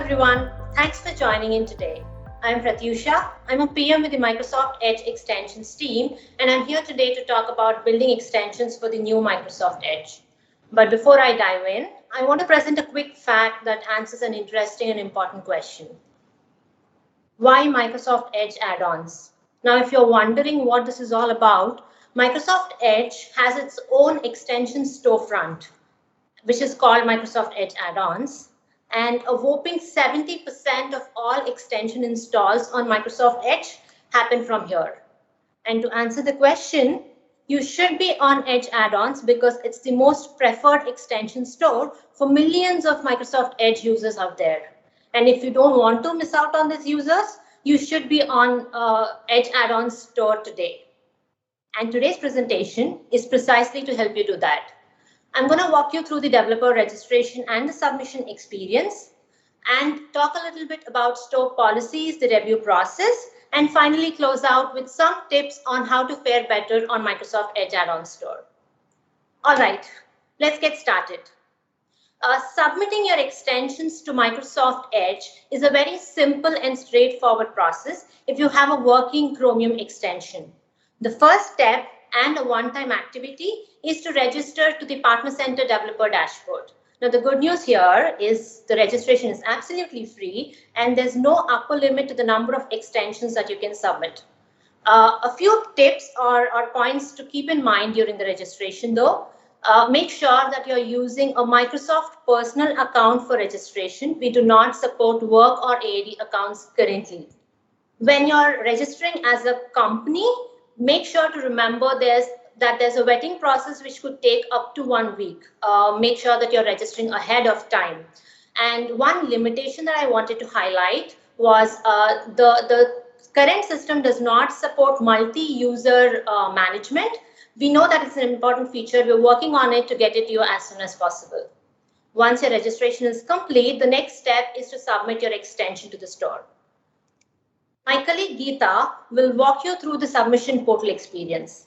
everyone. Thanks for joining in today. I'm Pratyusha. I'm a PM with the Microsoft Edge Extensions team, and I'm here today to talk about building extensions for the new Microsoft Edge. But before I dive in, I want to present a quick fact that answers an interesting and important question. Why Microsoft Edge add-ons? Now, if you're wondering what this is all about, Microsoft Edge has its own extension storefront, which is called Microsoft Edge add-ons. And a whopping 70% of all extension installs on Microsoft Edge happen from here. And to answer the question, you should be on Edge add-ons because it's the most preferred extension store for millions of Microsoft Edge users out there. And if you don't want to miss out on these users, you should be on Edge add-ons store today. And today's presentation is precisely to help you do that. I'm going to walk you through the developer registration and the submission experience and talk a little bit about store policies, the review process, and finally close out with some tips on how to fare better on Microsoft Edge add-on store. All right, let's get started. Submitting your extensions to Microsoft Edge is a very simple and straightforward process if you have a working Chromium extension. The first step and a one-time activity is to register to the Partner Center Developer Dashboard. Now, the good news here is the registration is absolutely free and there's no upper limit to the number of extensions that you can submit. A few tips or points to keep in mind during the registration though. Make sure that you're using a Microsoft personal account for registration. We do not support work or AD accounts currently. When you're registering as a company, make sure to remember there's a vetting process which could take up to 1 week. Make sure that you're registering ahead of time. And one limitation that I wanted to highlight was the current system does not support multi-user management. We know that it's an important feature. We're working on it to get it to you as soon as possible. Once your registration is complete, the next step is to submit your extension to the store. My colleague Geeta will walk you through the submission portal experience.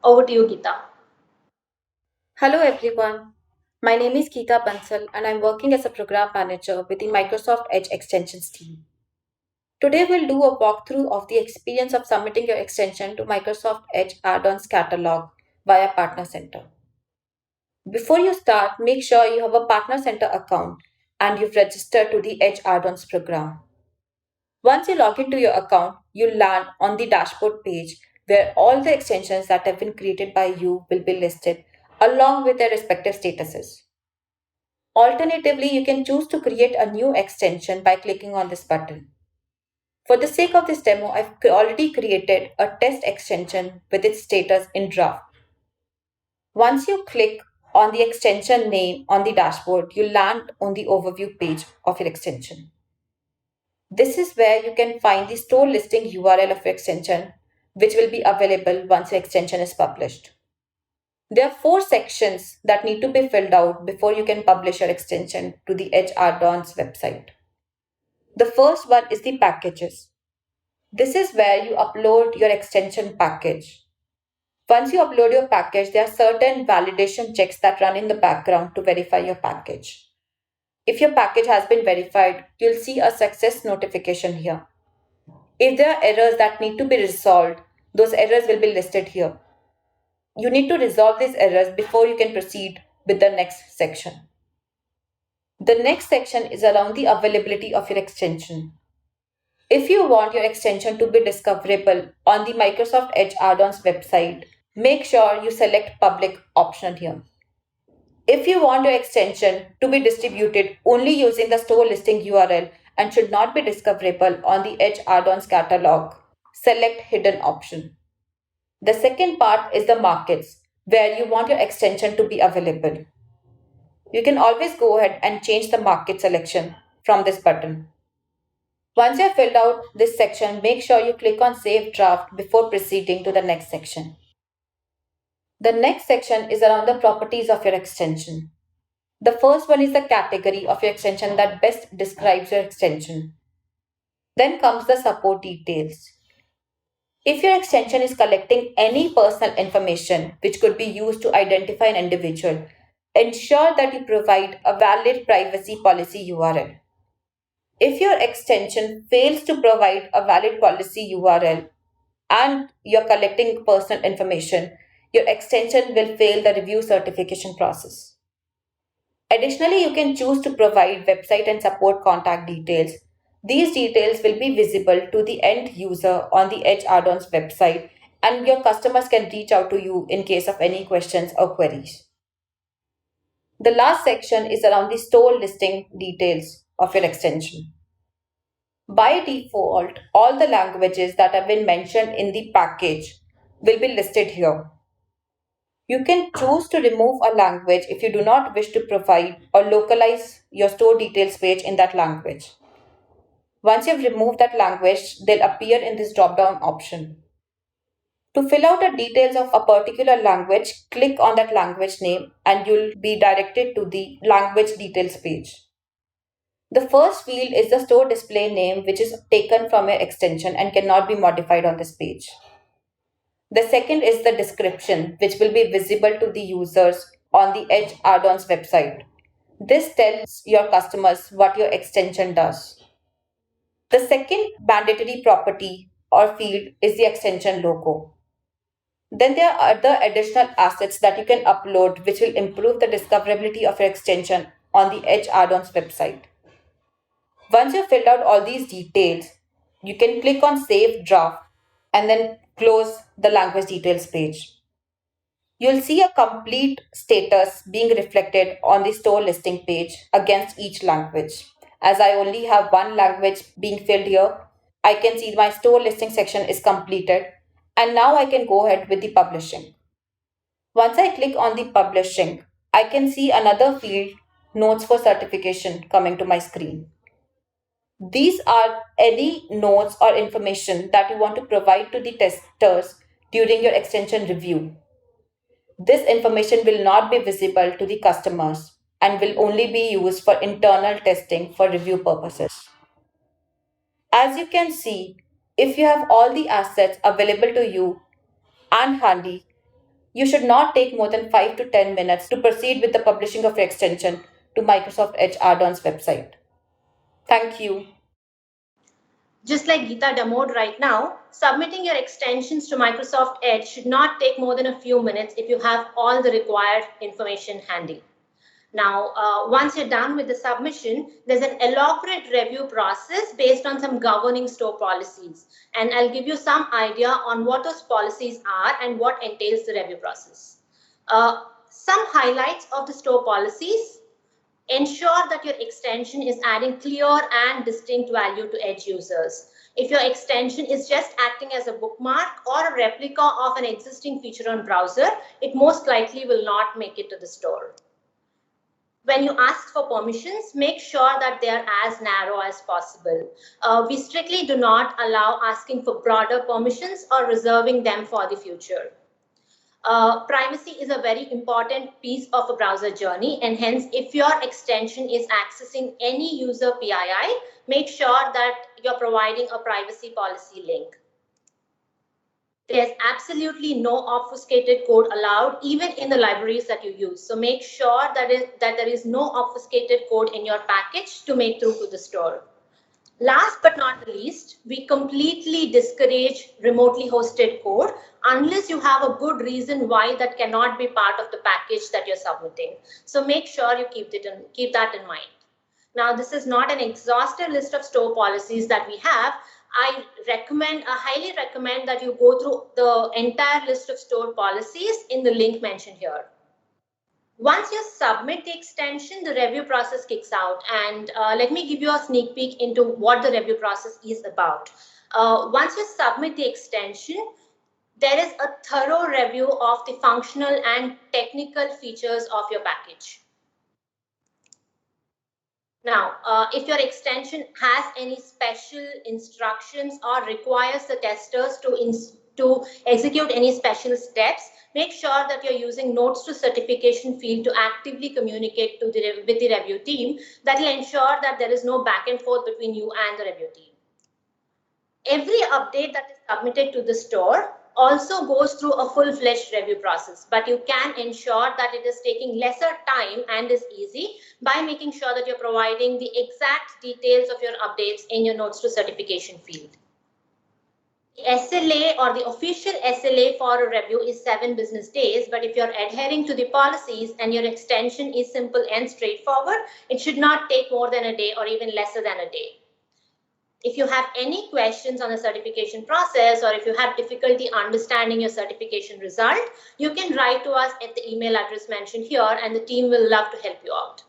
Over to you, Geeta. Hello everyone. My name is Geeta Bansal and I'm working as a program manager with the Microsoft Edge Extensions team. Today we'll do a walkthrough of the experience of submitting your extension to Microsoft Edge add-ons catalog via Partner Center. Before you start, make sure you have a Partner Center account and you've registered to the Edge add-ons program. Once you log into your account, you'll land on the dashboard page where all the extensions that have been created by you will be listed along with their respective statuses. Alternatively, you can choose to create a new extension by clicking on this button. For the sake of this demo, I've already created a test extension with its status in draft. Once you click on the extension name on the dashboard, you land on the overview page of your extension. This is where you can find the store listing URL of your extension, which will be available once your extension is published. There are 4 sections that need to be filled out before you can publish your extension to the Edge add-ons website. The first one is the packages. This is where you upload your extension package. Once you upload your package, there are certain validation checks that run in the background to verify your package. If your package has been verified, you'll see a success notification here. If there are errors that need to be resolved, those errors will be listed here. You need to resolve these errors before you can proceed with the next section. The next section is around the availability of your extension. If you want your extension to be discoverable on the Microsoft Edge add-ons website, make sure you select public option here. If you want your extension to be distributed only using the store listing URL and should not be discoverable on the Edge add-ons catalog, select hidden option. The second part is the markets, where you want your extension to be available. You can always go ahead and change the market selection from this button. Once you have filled out this section, make sure you click on Save Draft before proceeding to the next section. The next section is around the properties of your extension. The first one is the category of your extension that best describes your extension. Then comes the support details. If your extension is collecting any personal information which could be used to identify an individual, ensure that you provide a valid privacy policy URL. If your extension fails to provide a valid policy URL and you're collecting personal information, your extension will fail the review certification process. Additionally, you can choose to provide website and support contact details. These details will be visible to the end user on the Edge add-ons website, and your customers can reach out to you in case of any questions or queries. The last section is around the store listing details of your extension. By default, all the languages that have been mentioned in the package will be listed here. You can choose to remove a language if you do not wish to provide or localize your store details page in that language. Once you've removed that language, they'll appear in this drop down option. To fill out the details of a particular language, click on that language name and you'll be directed to the language details page. The first field is the store display name, which is taken from your extension and cannot be modified on this page. The second is the description, which will be visible to the users on the Edge add-ons website. This tells your customers what your extension does. The second mandatory property or field is the extension logo. Then there are other additional assets that you can upload which will improve the discoverability of your extension on the Edge add-ons website. Once you've filled out all these details, you can click on Save Draft and then close the language details page. You'll see a complete status being reflected on the store listing page against each language. As I only have one language being filled here, I can see my store listing section is completed, and now I can go ahead with the publishing. Once I click on the publishing, I can see another field, Notes for Certification, coming to my screen. These are any notes or information that you want to provide to the testers during your extension review. This information will not be visible to the customers and will only be used for internal testing for review purposes. As you can see, if you have all the assets available to you and handy, you should not take more than 5 to 10 minutes to proceed with the publishing of your extension to Microsoft Edge add-ons website. Thank you. Just like Geeta demoed right now, submitting your extensions to Microsoft Edge should not take more than a few minutes if you have all the required information handy. Now, once you're done with the submission, there's an elaborate review process based on some governing store policies. And I'll give you some idea on what those policies are and what entails the review process. Some highlights of the store policies. Ensure that your extension is adding clear and distinct value to Edge users. If your extension is just acting as a bookmark or a replica of an existing feature on browser, it most likely will not make it to the store. When you ask for permissions, make sure that they are as narrow as possible. We strictly do not allow asking for broader permissions or reserving them for the future. Privacy is a very important piece of a browser journey, and hence if your extension is accessing any user PII, make sure that you're providing a privacy policy link. There's absolutely no obfuscated code allowed, even in the libraries that you use. So make sure that there is no obfuscated code in your package to make through to the store. Last but not the least, we completely discourage remotely hosted code unless you have a good reason why that cannot be part of the package that you're submitting. So make sure you keep that in mind. Now, this is not an exhaustive list of store policies that we have. I highly recommend that you go through the entire list of store policies in the link mentioned here. Once you submit the extension, the review process kicks out. And let me give you a sneak peek into what the review process is about. Once you submit the extension, there is a thorough review of the functional and technical features of your package. Now, if your extension has any special instructions or requires the testers to execute any special steps, make sure that you're using notes to certification field to actively communicate with the review team. That will ensure that there is no back and forth between you and the review team. Every update that is submitted to the store also goes through a full-fledged review process, but you can ensure that it is taking lesser time and is easy by making sure that you're providing the exact details of your updates in your notes to certification field. The SLA or the official SLA for a review is 7 business days, but if you're adhering to the policies and your extension is simple and straightforward, it should not take more than a day or even lesser than a day. If you have any questions on the certification process, or if you have difficulty understanding your certification result, you can write to us at the email address mentioned here, and the team will love to help you out.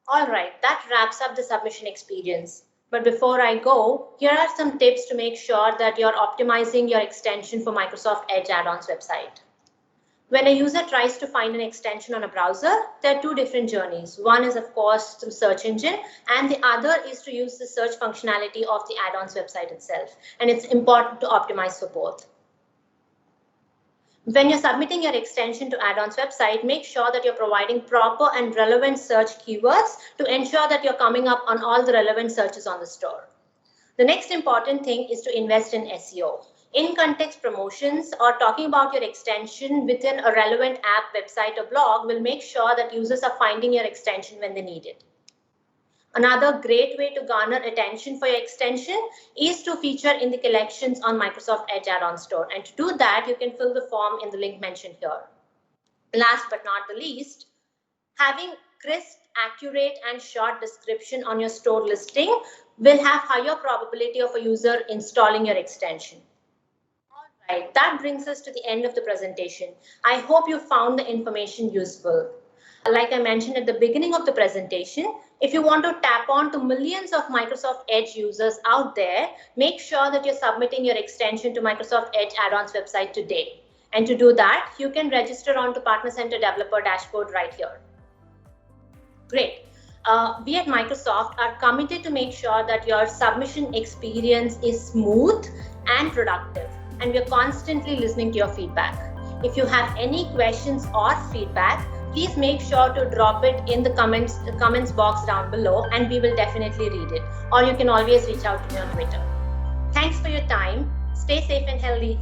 All right, that wraps up the submission experience. But before I go, here are some tips to make sure that you're optimizing your extension for Microsoft Edge add-ons website. When a user tries to find an extension on a browser, there are 2 different journeys. One is, of course, through search engine, and the other is to use the search functionality of the add-ons website itself. And it's important to optimize for both. When you're submitting your extension to add-ons website, make sure that you're providing proper and relevant search keywords to ensure that you're coming up on all the relevant searches on the store. The next important thing is to invest in SEO. In-context promotions or talking about your extension within a relevant app, website, or blog will make sure that users are finding your extension when they need it. Another great way to garner attention for your extension is to feature in the collections on Microsoft Edge add-on store. And to do that, you can fill the form in the link mentioned here. Last but not the least, having crisp, accurate, and short description on your store listing will have higher probability of a user installing your extension. Right, that brings us to the end of the presentation. I hope you found the information useful. Like I mentioned at the beginning of the presentation, if you want to tap on to millions of Microsoft Edge users out there, make sure that you're submitting your extension to Microsoft Edge add-ons website today. And to do that, you can register onto Partner Center Developer Dashboard right here. Great. We at Microsoft are committed to make sure that your submission experience is smooth and productive. And we're constantly listening to your feedback. If you have any questions or feedback, please make sure to drop it in the comments box down below, and we will definitely read it. Or you can always reach out to me on Twitter. Thanks for your time. Stay safe and healthy.